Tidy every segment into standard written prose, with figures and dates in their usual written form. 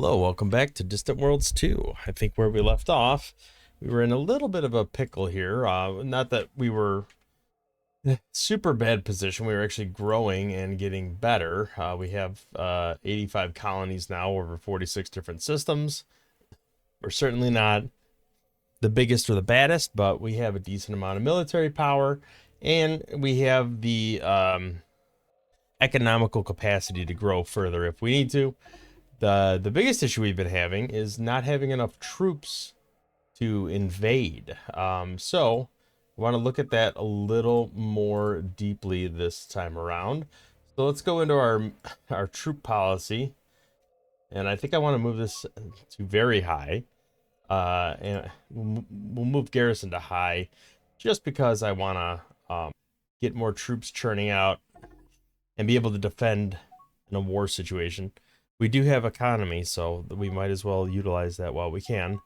Hello, welcome back to Distant Worlds 2. I think where we left off, we were in a little bit of a pickle here. Not that we were super bad position. We were actually growing and getting better. We have 85 colonies now over 46 different systems. We're certainly not the biggest or the baddest, but we have a decent amount of military power, and we have the economical capacity to grow further if we need to. The biggest issue we've been having is not having enough troops to invade. So I want to look at that a little more deeply this time around. So let's go into our troop policy, and I think I want to move this to very high, and we'll move garrison to high, just because I want to get more troops churning out and be able to defend in a war situation. We do have economy, so we might as well utilize that while we can.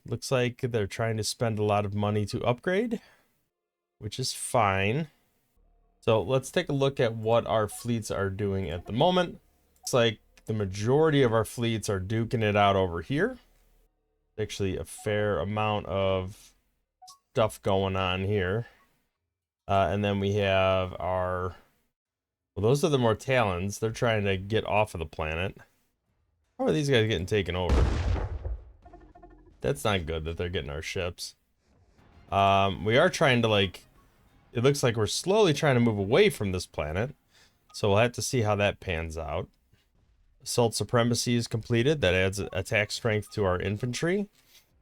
Looks like they're trying to spend a lot of money to upgrade, which is fine. So let's take a look at what our fleets are doing at the moment. Looks like the majority of our fleets are duking it out over here. Actually, a fair amount of stuff going on here. And then we have our... Well, those are the Mortalians. They're trying to get off of the planet. How are these guys getting taken over? That's not good that they're getting our ships. We are trying to, like... It looks like we're slowly trying to move away from this planet. So we'll have to see how that pans out. Assault Supremacy is completed. That adds attack strength to our infantry.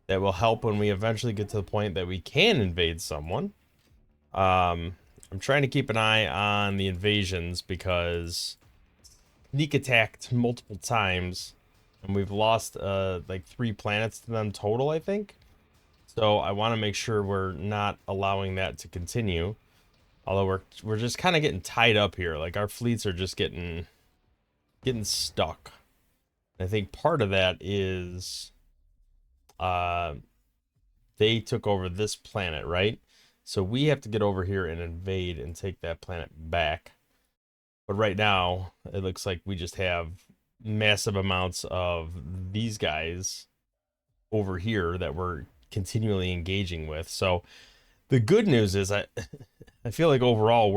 That will help when we eventually get to the point that we can invade someone. I'm trying to keep an eye on the invasions because sneak attacked multiple times, and we've lost like 3 planets to them total, I think. So I want to make sure we're not allowing that to continue. Although we're just kind of getting tied up here. Like our fleets are just getting stuck. I think part of that is they took over this planet, right? So we have to get over here and invade and take that planet back. But right now, it looks like we just have massive amounts of these guys over here that we're continually engaging with. So the good news is I feel like overall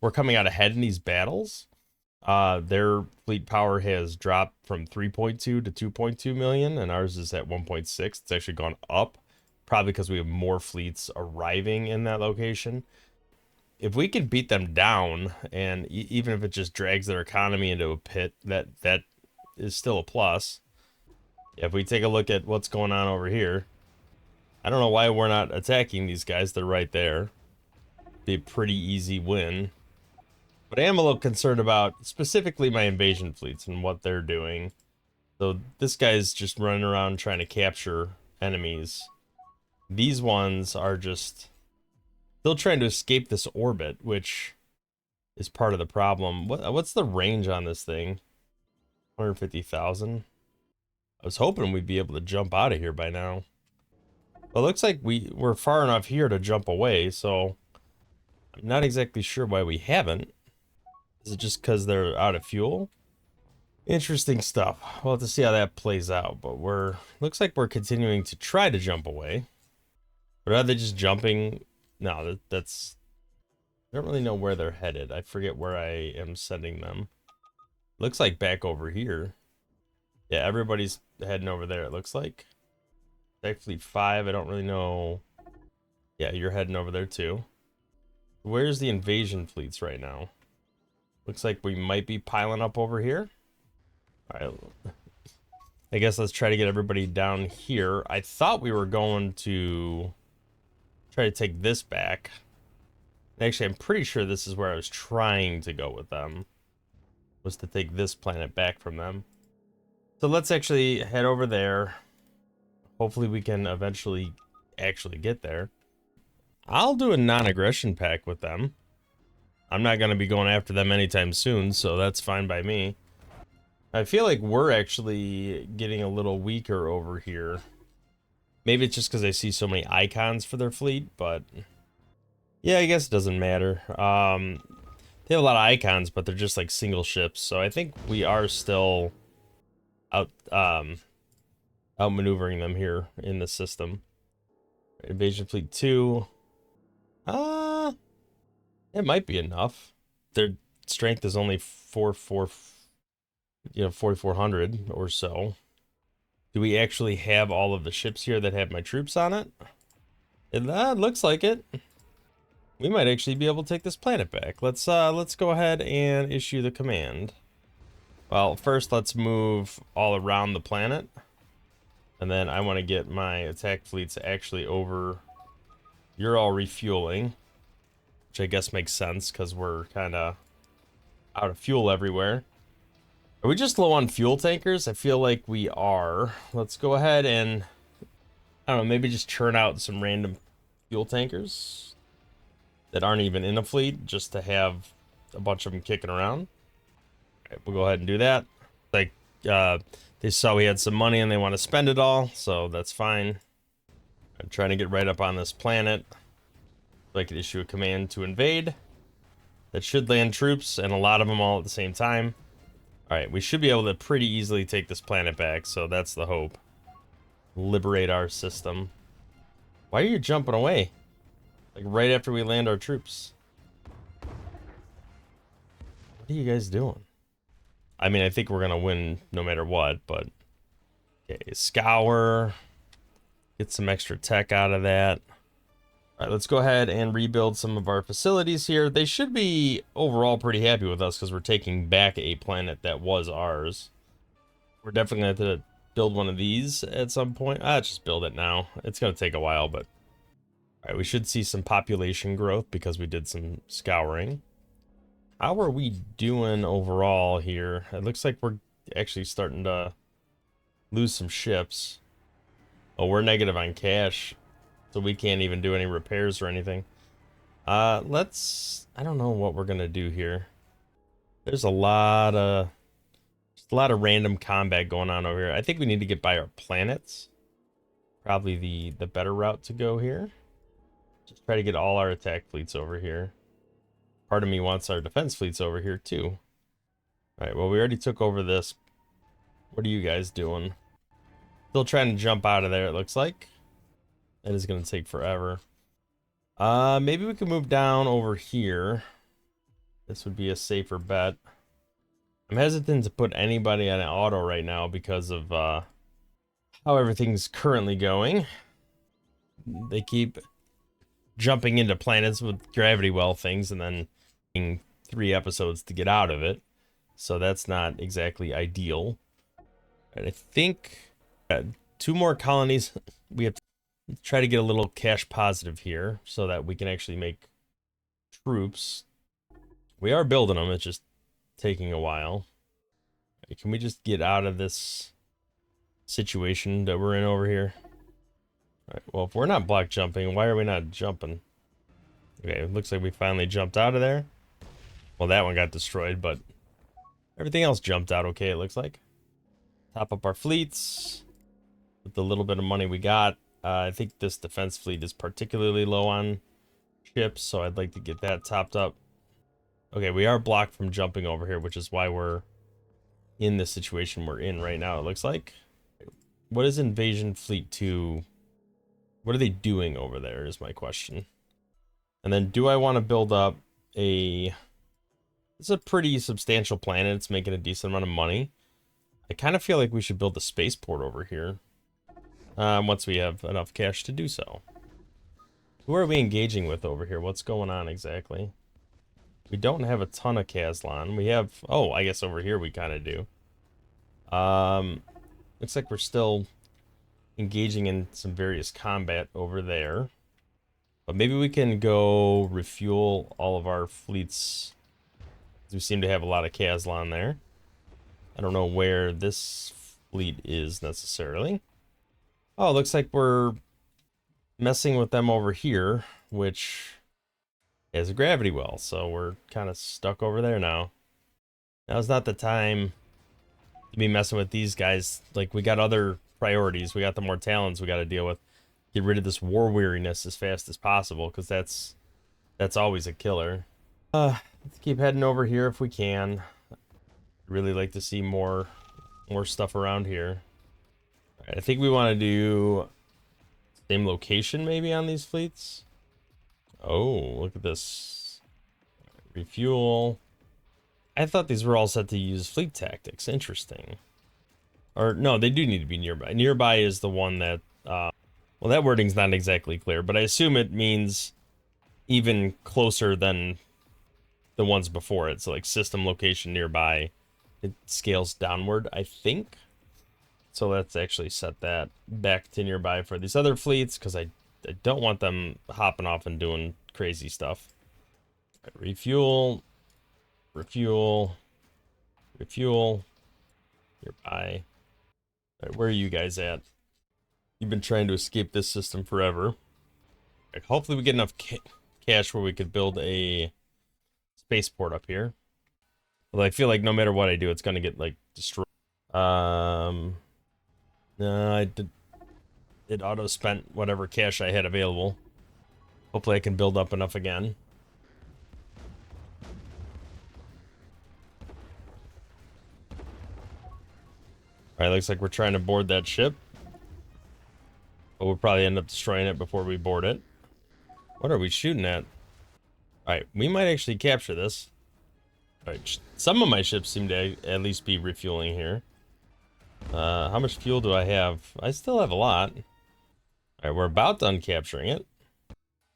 we're coming out ahead in these battles. Their fleet power has dropped from 3.2 to 2.2 million, and ours is at 1.6. It's actually gone up. Probably because we have more fleets arriving in that location. If we can beat them down, and even if it just drags their economy into a pit, that is still a plus. If we take a look at what's going on over here, I don't know why we're not attacking these guys. They're right there. Be a pretty easy win. But I am a little concerned about specifically my invasion fleets and what they're doing. So this guy's just running around trying to capture enemies. These ones are just still trying to escape this orbit, which is part of the problem. What's the range on this thing? 150,000. I was hoping we'd be able to jump out of here by now. Well, it looks like we're far enough here to jump away, so I'm not exactly sure why we haven't. Is it just because they're out of fuel? Interesting stuff. We'll have to see how that plays out, but looks like we're continuing to try to jump away. But are they just jumping? No, that's... I don't really know where they're headed. I forget where I am sending them. Looks like back over here. Yeah, everybody's heading over there, it looks like. Attack Fleet 5, I don't really know. Yeah, you're heading over there too. Where's the invasion fleets right now? Looks like we might be piling up over here. Alright. I guess let's try to get everybody down here. I thought we were going to... try to take this back. Actually, I'm pretty sure this is where I was trying to go with them. Was to take this planet back from them. So let's actually head over there. Hopefully we can eventually actually get there. I'll do a non-aggression pact with them. I'm not going to be going after them anytime soon, so that's fine by me. I feel like we're actually getting a little weaker over here. Maybe it's just because I see so many icons for their fleet, but yeah, I guess it doesn't matter. They have a lot of icons, but they're just like single ships. So I think we are still outmaneuvering them here in the system. Invasion Fleet 2. It might be enough. Their strength is only 4,400 or so. Do we actually have all of the ships here that have my troops on it? It looks like it. We might actually be able to take this planet back. Let's go ahead and issue the command. Well, first let's move all around the planet. And then I want to get my attack fleets actually over. You're all refueling, which I guess makes sense because we're kind of out of fuel everywhere. Are we just low on fuel tankers? I feel like we are. Let's go ahead and, I don't know, maybe just churn out some random fuel tankers that aren't even in a fleet just to have a bunch of them kicking around. All right, we'll go ahead and do that. Like, they saw we had some money and they want to spend it all, so that's fine. I'm trying to get right up on this planet so I can issue a command to invade. That should land troops, and a lot of them all at the same time. Alright, we should be able to pretty easily take this planet back, so that's the hope. Liberate our system. Why are you jumping away? Like right after we land our troops. What are you guys doing? I mean, I think we're gonna win no matter what, but... Okay, scour. Get some extra tech out of that. Alright, let's go ahead and rebuild some of our facilities here. They should be overall pretty happy with us because we're taking back a planet that was ours. We're definitely going to have to build one of these at some point. Just build it now. It's going to take a while, but... Alright, we should see some population growth because we did some scouring. How are we doing overall here? It looks like we're actually starting to lose some ships. Oh, we're negative on cash, so we can't even do any repairs or anything. I don't know what we're gonna do here. There's a lot of random combat going on over here. I think we need to get by our planets. Probably the better route to go here. Just try to get all our attack fleets over here. Part of me wants our defense fleets over here too. Alright, well, we already took over this. What are you guys doing? Still trying to jump out of there, it looks like. That is going to take forever. Maybe we can move down over here. This would be a safer bet. I'm hesitant to put anybody on an auto right now because of how everything's currently going. They keep jumping into planets with gravity well things and then taking 3 episodes to get out of it. So that's not exactly ideal. And I think 2 more colonies. We have to try to get a little cash positive here so that we can actually make troops. We are building them, it's just taking a while. Can we just get out of this situation that we're in over here? Alright, well, if we're not block jumping, why are we not jumping? Okay, it looks like we finally jumped out of there. Well, that one got destroyed, but everything else jumped out okay, it looks like. Top up our fleets with the little bit of money we got. I think this defense fleet is particularly low on ships, so I'd like to get that topped up. Okay, we are blocked from jumping over here, which is why we're in the situation we're in right now, it looks like. What is Invasion Fleet 2? What are they doing over there is my question. And then do I want to build up a... It's a pretty substantial planet. It's making a decent amount of money. I kind of feel like we should build a spaceport over here. Once we have enough cash to do so. Who are we engaging with over here? What's going on exactly? We don't have a ton of Kazlan. We have... Oh, I guess over here we kind of do. Looks like we're still engaging in some various combat over there. But maybe we can go refuel all of our fleets. We seem to have a lot of Kazlan there. I don't know where this fleet is necessarily. Oh, it looks like we're messing with them over here, which has a gravity well, so we're kind of stuck over there now. Now's not the time to be messing with these guys. Like, we got other priorities. We got the more talents we got to deal with. Get rid of this war weariness as fast as possible, because that's always a killer. Let's keep heading over here if we can. Really like to see more stuff around here. All right, I think we want to do same location maybe on these fleets. Oh, look at this. Refuel. I thought these were all set to use fleet tactics. Interesting. Or no, they do need to be nearby. Nearby is the one that, well, that wording's not exactly clear, but I assume it means even closer than the ones before it. So like system location nearby, it scales downward, I think. So let's actually set that back to nearby for these other fleets, because I don't want them hopping off and doing crazy stuff. Right, refuel, refuel, refuel, nearby. All right, where are you guys at? You've been trying to escape this system forever. Right, hopefully we get enough cash where we could build a spaceport up here. Although I feel like no matter what I do, it's gonna get like destroyed. No, I did. It auto spent whatever cash I had available. Hopefully I can build up enough again. Alright, looks like we're trying to board that ship. But we'll probably end up destroying it before we board it. What are we shooting at? Alright, we might actually capture this. Alright, some of my ships seem to at least be refueling here. How much fuel do I have? I still have a lot. Alright, we're about done capturing it.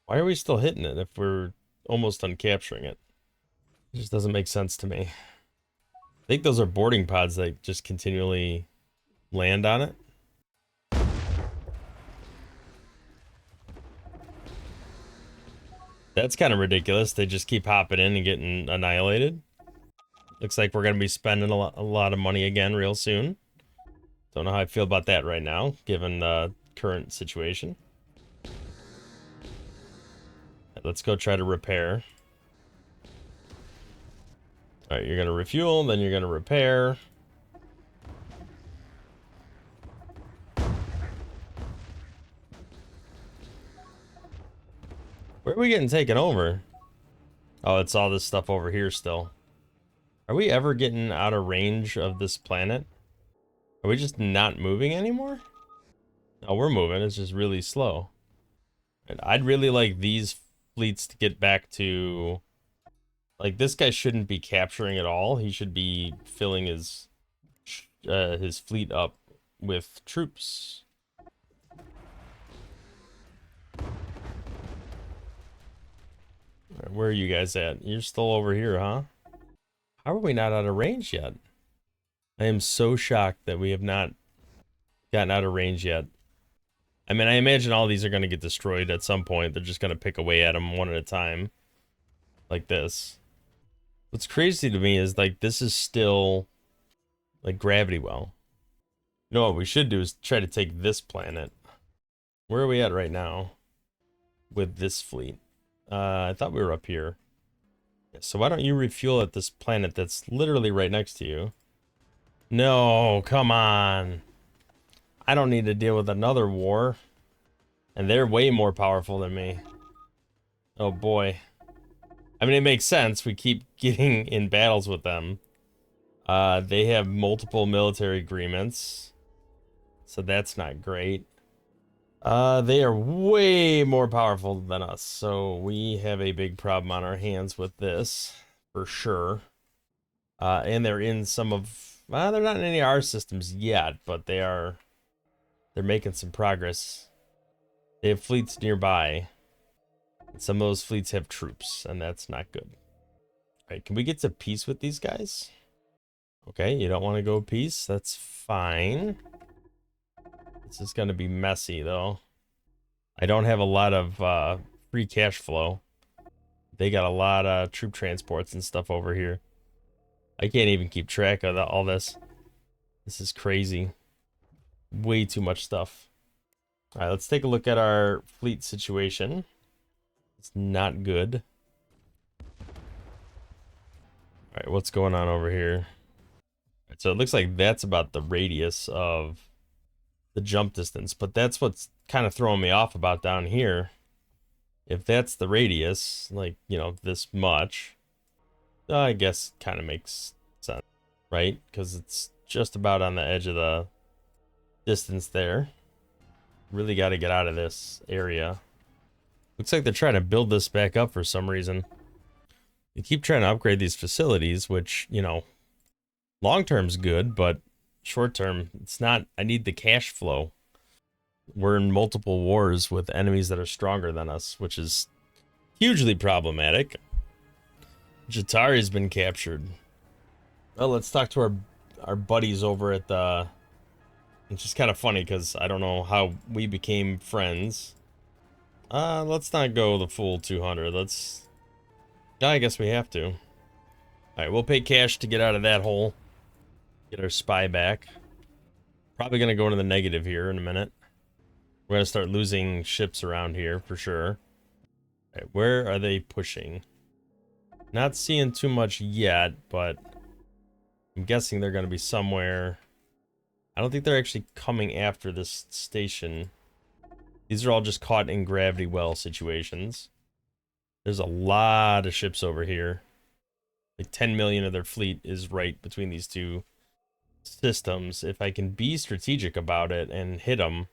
Why are we still hitting it if we're almost done capturing it? It just doesn't make sense to me. I think those are boarding pods that just continually land on it. That's kind of ridiculous. They just keep hopping in and getting annihilated. Looks like we're going to be spending a lot of money again real soon. Don't know how I feel about that right now, given the current situation. Let's go try to repair. Alright, you're going to refuel, then you're going to repair. Where are we getting taken over? Oh, it's all this stuff over here still. Are we ever getting out of range of this planet? Are we just not moving anymore? No, we're moving. It's just really slow. And I'd really like these fleets to get back to... Like, this guy shouldn't be capturing at all. He should be filling his fleet up with troops. Where are you guys at? You're still over here, huh? How are we not out of range yet? I am so shocked that we have not gotten out of range yet. I mean, I imagine all these are going to get destroyed at some point. They're just going to pick away at them one at a time. Like this. What's crazy to me is, like, this is still, like, gravity well. You know what we should do is try to take this planet. Where are we at right now? With this fleet. I thought we were up here. So why don't you refuel at this planet that's literally right next to you? No, come on. I don't need to deal with another war. And they're way more powerful than me. Oh boy. I mean, it makes sense. We keep getting in battles with them. They have multiple military agreements. So that's not great. They are way more powerful than us. So we have a big problem on our hands with this. For sure. And they're in some of... they're not in any of our systems yet, but they're making some progress. They have fleets nearby. And some of those fleets have troops, and that's not good. Alright, can we get to peace with these guys? Okay, you don't want to go peace? That's fine. This is going to be messy, though. I don't have a lot of free cash flow. They got a lot of troop transports and stuff over here. I can't even keep track of all this. This is crazy. Way too much stuff. Alright, let's take a look at our fleet situation. It's not good. Alright, what's going on over here? Alright, so it looks like that's about the radius of the jump distance, but that's what's kind of throwing me off about down here. If that's the radius, like, you know, this much, I guess kind of makes sense, right? Because it's just about on the edge of the distance there. Really got to get out of this area. Looks like they're trying to build this back up for some reason. They keep trying to upgrade these facilities, which, you know, long term's good, but short term, it's not. I need the cash flow. We're in multiple wars with enemies that are stronger than us, which is hugely problematic. Jatari's been captured. Well, let's talk to our buddies over at the... It's just kind of funny because I don't know how we became friends. Let's not go the full 200. Let's... I guess we have to. Alright, we'll pay cash to get out of that hole. Get our spy back. Probably gonna go into the negative here in a minute. We're gonna start losing ships around here for sure. Alright, where are they pushing? Not seeing too much yet, but I'm guessing they're gonna be somewhere. I don't think they're actually coming after this station. These are all just caught in gravity well situations. There's a lot of ships over here. Like 10 million of their fleet is right between these two systems. If I can be strategic about it and hit them,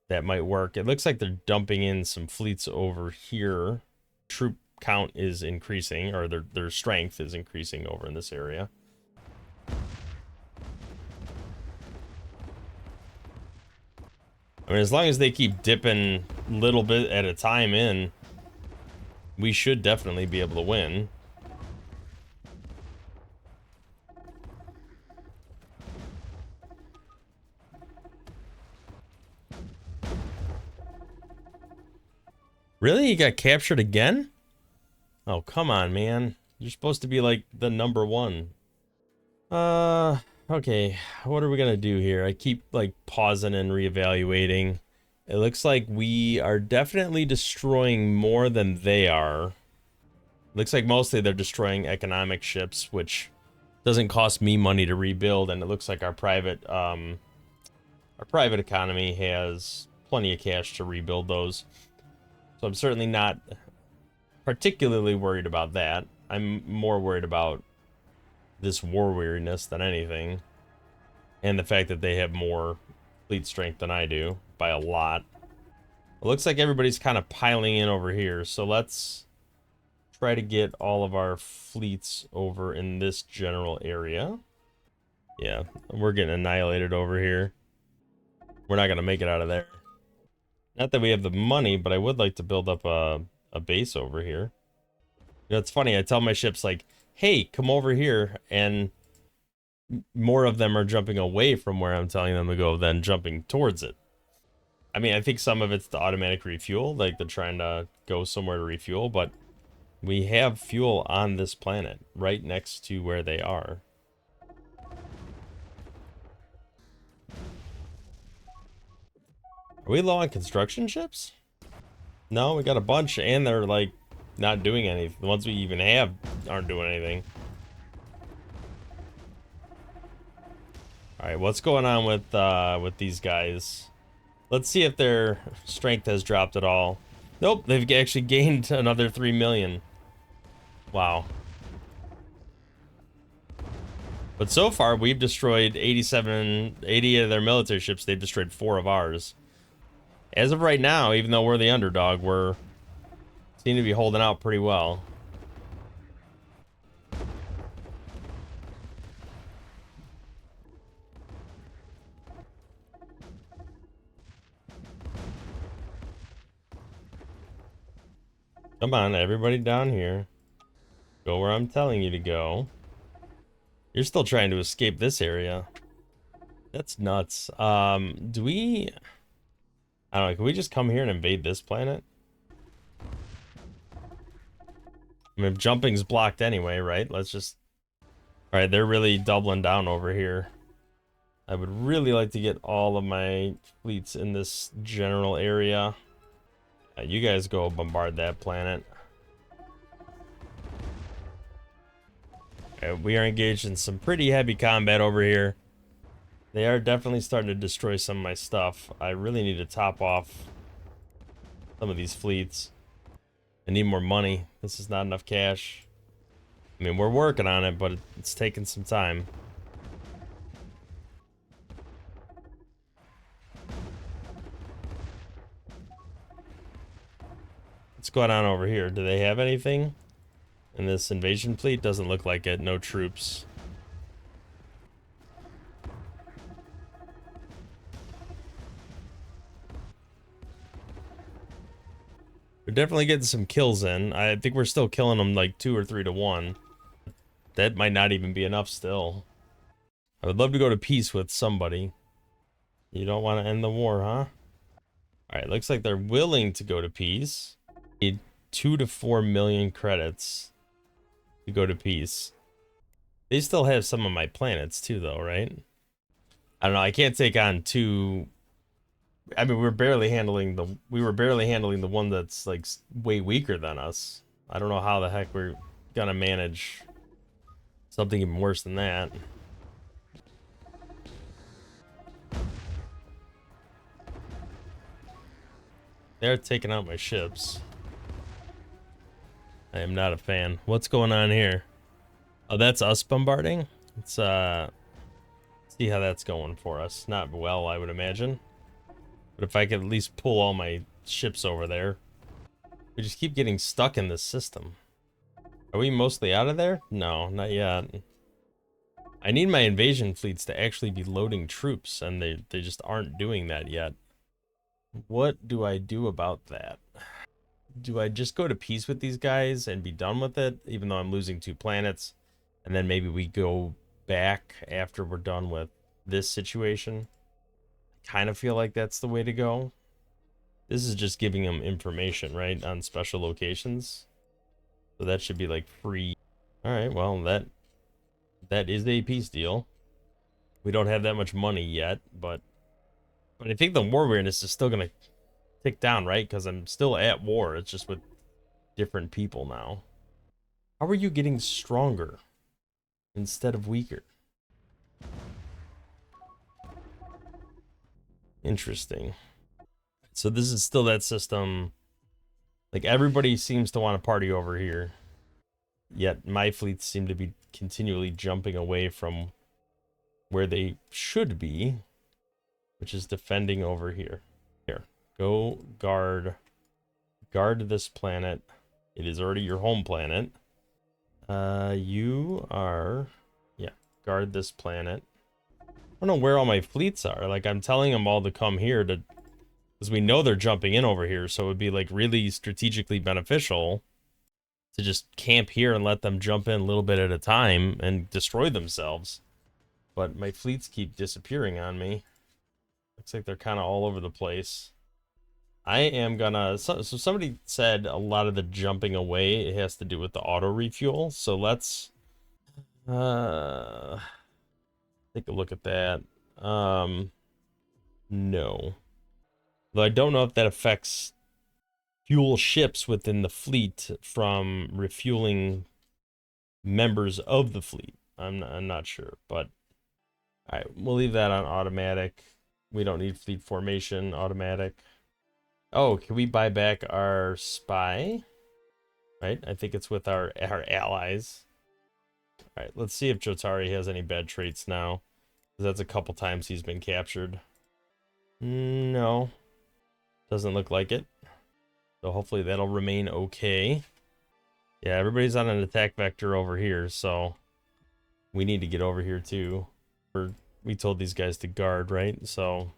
that might work. It looks like they're dumping in some fleets over here. Troop count is increasing, or their strength is increasing over in this area. I mean, as long as they keep dipping a little bit at a time in, we should definitely be able to win. Really? You got captured again? Oh, come on, man. You're supposed to be like the #1. Okay. What are we gonna do here? I keep like pausing and reevaluating. It looks like we are definitely destroying more than they are. Looks like mostly they're destroying economic ships, which doesn't cost me money to rebuild, and it looks like our private economy has plenty of cash to rebuild those. So I'm certainly not particularly worried about that. I'm more worried about this war weariness than anything, and the fact that they have more fleet strength than I do by a lot. It looks like everybody's kind of piling in over here, so let's try to get all of our fleets over in this general area. Yeah, we're getting annihilated over here. We're not gonna make it out of there. Not that we have the money, but I would like to build up a base over here. You know, it's funny, I tell my ships like, hey, come over here, and more of them are jumping away from where I'm telling them to go than jumping towards it. I mean, I think some of it's the automatic refuel, like they're trying to go somewhere to refuel, but we have fuel on this planet, right next to where they are. Are we low on construction ships? No, we got a bunch, and they're like not doing anything. The ones we even have aren't doing anything. All right, what's going on with these guys? Let's see if their strength has dropped at all. Nope, they've actually gained another 3 million. Wow. But so far, we've destroyed 80 of their military ships. They've destroyed 4 of ours. As of right now, even though we're the underdog, we're seem to be holding out pretty well. Come on, everybody down here. Go where I'm telling you to go. You're still trying to escape this area. That's nuts. Do we... I don't know, can we just come here and invade this planet? I mean, if jumping's blocked anyway, right? Let's just... Alright, they're really doubling down over here. I would really like to get all of my fleets in this general area. You guys go bombard that planet. Okay, we are engaged in some pretty heavy combat over here. They are definitely starting to destroy some of my stuff. I really need to top off some of these fleets. I need more money. This is not enough cash. I mean, we're working on it, but it's taking some time. What's going on over here? Do they have anything? And this invasion fleet doesn't look like it. No troops. We're definitely getting some kills in. I think we're still killing them like 2 or 3 to 1. That might not even be enough still. I would love to go to peace with somebody. You don't want to end the war, huh? Alright, looks like they're willing to go to peace. Need 2 to 4 million credits to go to peace. They still have some of my planets too, though, right? I don't know. I can't take on 2. I mean, we were barely handling the one that's like way weaker than us. I don't know how the heck we're gonna manage something even worse than that. They're taking out my ships. I am not a fan. What's going on here? Oh, that's us bombarding? Let's see how that's going for us. Not well, I would imagine. But if I could at least pull all my ships over there. We just keep getting stuck in this system. Are we mostly out of there? No, not yet. I need my invasion fleets to actually be loading troops, and they just aren't doing that yet. What do I do about that? Do I just go to peace with these guys and be done with it, even though I'm losing 2 planets? And then maybe we go back after we're done with this situation? I kind of feel like that's the way to go. This is just giving them information, right, on special locations. So that should be like free. All right, well, that is a peace deal. We don't have that much money yet, but I think the war weirdness is still gonna tick down, right? Because I'm still at war. It's just with different people now. How are you getting stronger instead of weaker? Interesting. So this is still that system. Like, everybody seems to want to party over here. Yet my fleets seem to be continually jumping away from where they should be, which is defending over here. Here, go guard this planet. It is already your home planet. You are, yeah, guard this planet. I don't know where all my fleets are. Like, I'm telling them all to come here to, because we know they're jumping in over here, so it would be like really strategically beneficial to just camp here and let them jump in a little bit at a time and destroy themselves. But my fleets keep disappearing on me. Looks like they're kind of all over the place. I am gonna... So somebody said a lot of the jumping away, it has to do with the auto refuel. So let's... take a look at that. No. Though I don't know if that affects fuel ships within the fleet from refueling members of the fleet. I'm not sure, but all right, we'll leave that on automatic. We don't need fleet formation automatic. Oh, can we buy back our spy? Right, I think it's with our allies. All right, let's see if Jotari has any bad traits now, because that's a couple times he's been captured. No, doesn't look like it. So hopefully that'll remain okay. Yeah, everybody's on an attack vector over here, so we need to get over here too. We told these guys to guard, right? So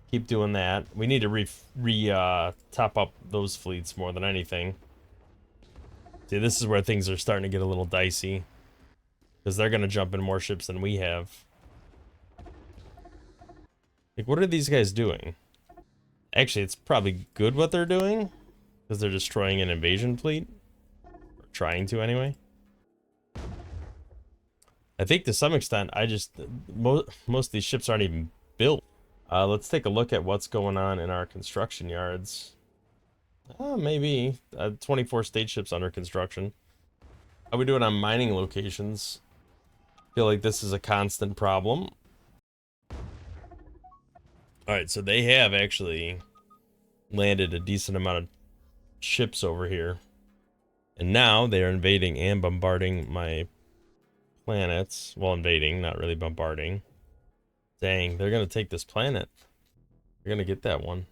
keep doing that. We need to top up those fleets more than anything. See, this is where things are starting to get a little dicey, because they're gonna jump in more ships than we have. Like, what are these guys doing? Actually, it's probably good what they're doing, because they're destroying an invasion fleet. Or trying to, anyway. I think to some extent, most of these ships aren't even built. Let's take a look at what's going on in our construction yards. Maybe 24 state ships under construction. How we doing on mining locations? Feel like this is a constant problem. All right, so they have actually landed a decent amount of ships over here. And now they are invading and bombarding my planets. Well, invading, not really bombarding. Dang, they're gonna take this planet. They're gonna get that one.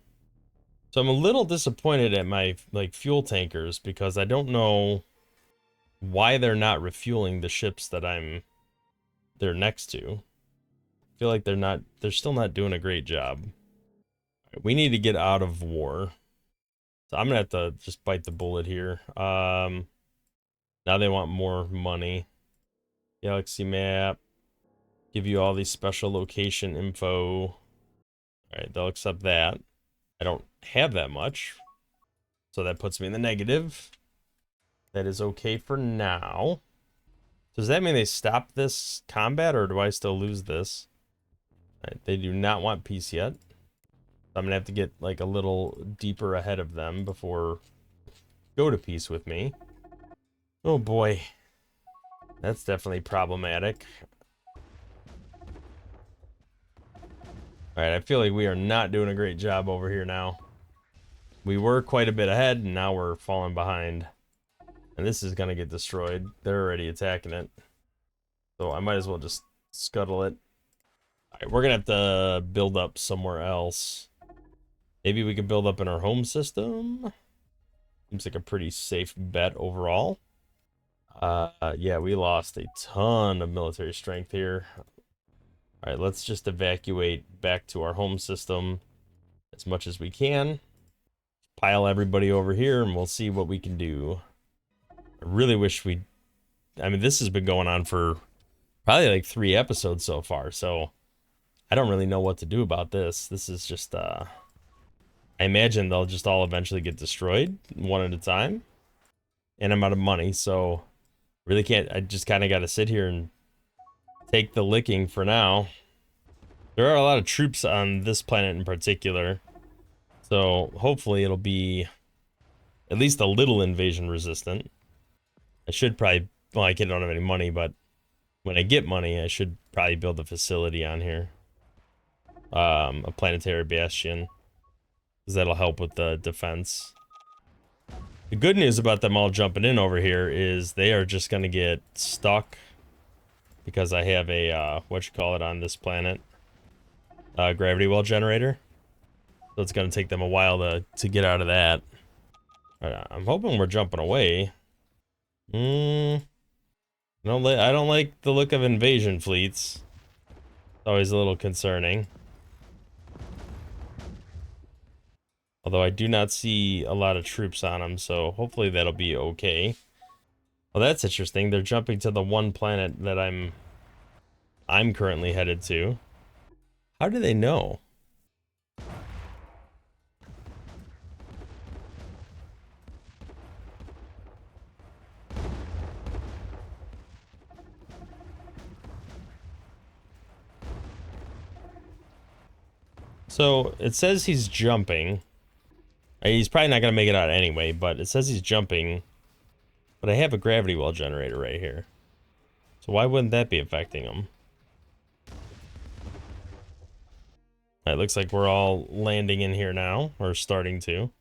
So I'm a little disappointed at my fuel tankers because I don't know why they're not refueling the ships that they're next to. I feel like they're still not doing a great job. We need to get out of war. So I'm gonna have to just bite the bullet here. Now they want more money. Galaxy map. Give you all these special location info. Alright, they'll accept that. I don't have that much. So that puts me in the negative. That is okay for now. Does that mean they stop this combat, or do I still lose this? Right, they do not want peace yet. I'm gonna have to get like a little deeper ahead of them before go to peace with me. Oh boy. That's definitely problematic. Alright, I feel like we are not doing a great job over here now. We were quite a bit ahead, and now we're falling behind. And this is gonna get destroyed. They're already attacking it. So I might as well just scuttle it. Alright, we're gonna have to build up somewhere else. Maybe we can build up in our home system. Seems like a pretty safe bet overall. Yeah, we lost a ton of military strength here. Alright, let's just evacuate back to our home system as much as we can. Pile everybody over here and we'll see what we can do. I really wish I mean, this has been going on for probably like 3 episodes so far, so I don't really know what to do about this. This is just, I imagine they'll just all eventually get destroyed one at a time. And I'm out of money, so really can't, I just kind of got to sit here and take the licking for now. There are a lot of troops on this planet in particular, so hopefully it'll be at least a little invasion resistant. I should probably, well, I don't have any money, but when I get money, I should probably build a facility on here. A planetary bastion, because that'll help with the defense. The good news about them all jumping in over here is they are just going to get stuck because I have a, on this planet, gravity well generator. So it's going to take them a while to get out of that. I'm hoping we're jumping away. I don't like the look of invasion fleets. It's always a little concerning. Although I do not see a lot of troops on them, so hopefully that'll be okay. Well, that's interesting. They're jumping to the one planet that I'm currently headed to. How do they know? So it says he's jumping. He's probably not going to make it out anyway, but it says he's jumping. But I have a gravity well generator right here. So why wouldn't that be affecting him? It looks like we're all landing in here now, or starting to.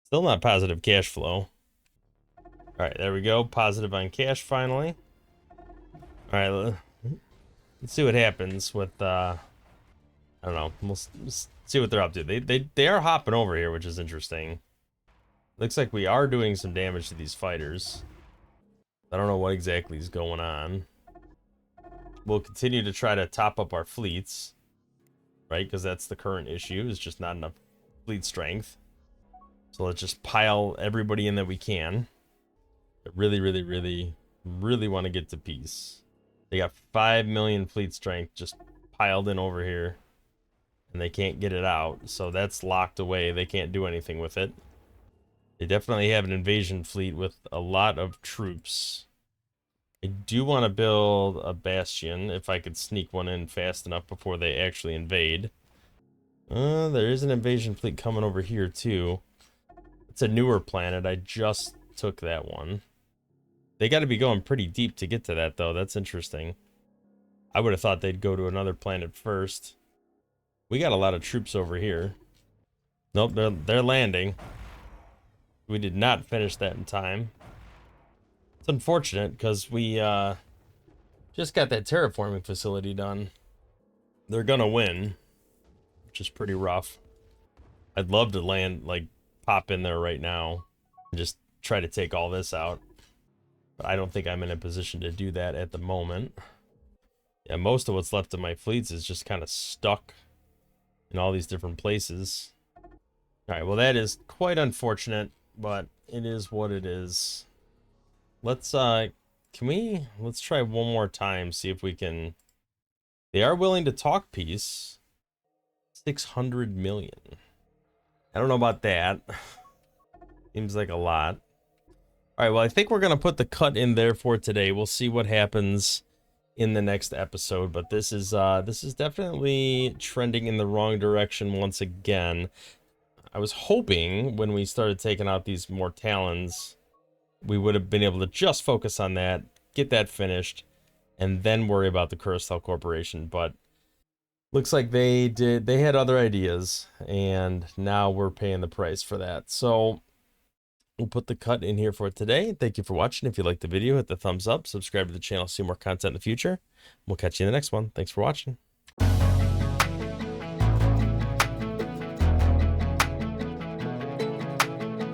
Still not positive cash flow. Alright, there we go. Positive on cash finally. Alright, let's see what happens with, I don't know. We'll see what they're up to. They are hopping over here, which is interesting. Looks like we are doing some damage to these fighters. I don't know what exactly is going on. We'll continue to try to top up our fleets, right? Because that's the current issue, is just not enough fleet strength. So let's just pile everybody in that we can. I really, really, really, really want to get to peace. They got 5 million fleet strength just piled in over here. And they can't get it out, so that's locked away. They can't do anything with it. They definitely have an invasion fleet with a lot of troops. I do want to build a bastion if I could sneak one in fast enough before they actually invade. There is an invasion fleet coming over here too. It's a newer planet. I just took that one. They got to be going pretty deep to get to that though. That's interesting. I would have thought they'd go to another planet first. We got a lot of troops over here. Nope, they're landing. We did not finish that in time. It's unfortunate because we just got that terraforming facility done. They're gonna win, which is pretty rough. I'd love to land, like, pop in there right now and just try to take all this out. But I don't think I'm in a position to do that at the moment. Yeah, most of what's left of my fleets is just kind of stuck in all these different places. Alright, well that is quite unfortunate, but it is what it is. Let's let's try one more time, see if we can... They are willing to talk peace. 600 million. I don't know about that. Seems like a lot. Alright, well I think we're gonna put the cut in there for today. We'll see what happens in the next episode, but this is definitely trending in the wrong direction once again. I was hoping when we started taking out these more talons, we would have been able to just focus on that, get that finished, and then worry about the Curacell Corporation, but looks like they had other ideas, and now we're paying the price for that. So we'll put the cut in here for today. Thank you for watching. If you liked the video, hit the thumbs up, subscribe to the channel, see more content in the future. We'll catch you in the next one. Thanks for watching.